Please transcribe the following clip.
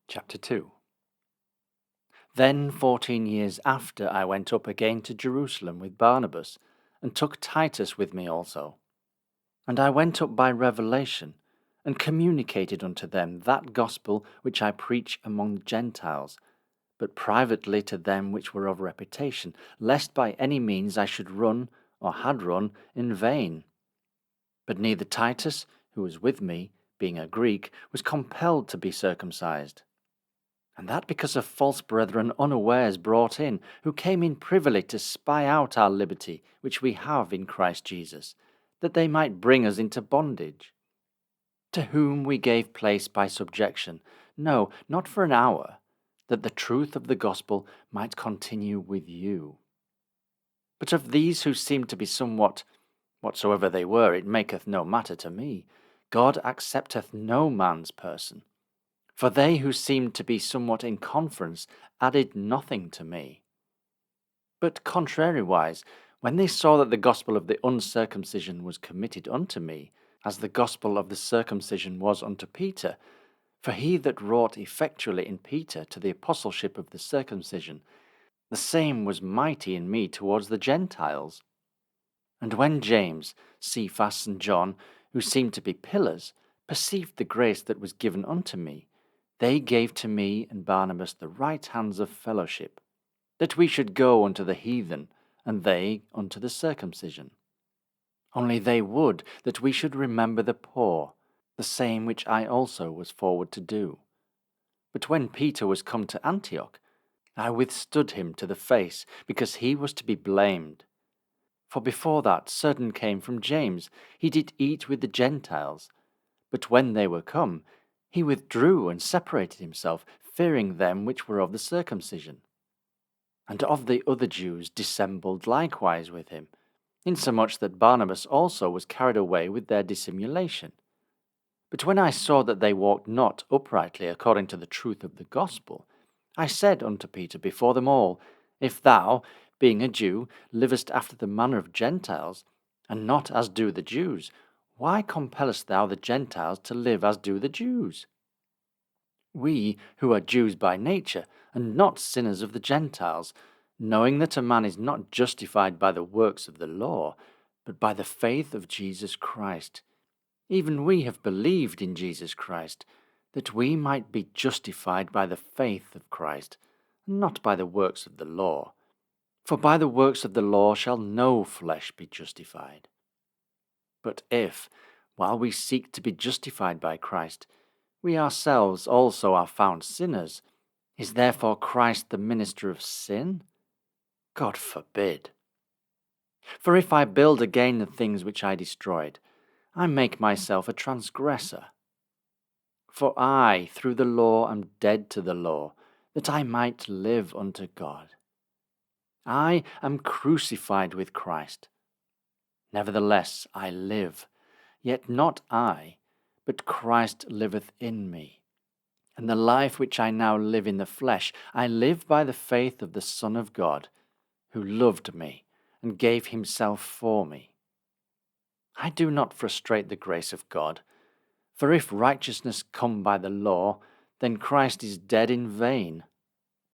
Chapter 2. Then 14 years after I went up again to Jerusalem with Barnabas, and took Titus with me also. And I went up by revelation, and communicated unto them that gospel which I preach among the Gentiles, but privately to them which were of reputation, lest by any means I should run, or had run, in vain. But neither Titus, who was with me, being a Greek, was compelled to be circumcised. And that because of false brethren unawares brought in, who came in privily to spy out our liberty which we have in Christ Jesus, that they might bring us into bondage. To whom we gave place by subjection, no, not for an hour, that the truth of the gospel might continue with you. But of these who seemed to be somewhat, whatsoever they were, it maketh no matter to me. God accepteth no man's person. For they who seemed to be somewhat in conference added nothing to me. But contrariwise, when they saw that the gospel of the uncircumcision was committed unto me, as the gospel of the circumcision was unto Peter, for he that wrought effectually in Peter to the apostleship of the circumcision, the same was mighty in me towards the Gentiles. And when James, Cephas, and John, who seemed to be pillars, perceived the grace that was given unto me, they gave to me and Barnabas the right hands of fellowship, that we should go unto the heathen, and they unto the circumcision. Only they would that we should remember the poor, the same which I also was forward to do. But when Peter was come to Antioch, I withstood him to the face, because he was to be blamed. For before that certain came from James, he did eat with the Gentiles. But when they were come, he withdrew and separated himself, fearing them which were of the circumcision. And of the other Jews dissembled likewise with him, insomuch that Barnabas also was carried away with their dissimulation. But when I saw that they walked not uprightly according to the truth of the gospel, I said unto Peter before them all, If thou, being a Jew, livest after the manner of Gentiles, and not as do the Jews, why compellest thou the Gentiles to live as do the Jews? We, who are Jews by nature, and not sinners of the Gentiles, knowing that a man is not justified by the works of the law, but by the faith of Jesus Christ. Even we have believed in Jesus Christ, that we might be justified by the faith of Christ, and not by the works of the law. For by the works of the law shall no flesh be justified. But if, while we seek to be justified by Christ, we ourselves also are found sinners, is therefore Christ the minister of sin? God forbid. For if I build again the things which I destroyed, I make myself a transgressor. For I, through the law, am dead to the law, that I might live unto God. I am crucified with Christ. Nevertheless I live, yet not I, but Christ liveth in me. And the life which I now live in the flesh, I live by the faith of the Son of God, who loved me and gave himself for me. I do not frustrate the grace of God, for if righteousness come by the law, then Christ is dead in vain.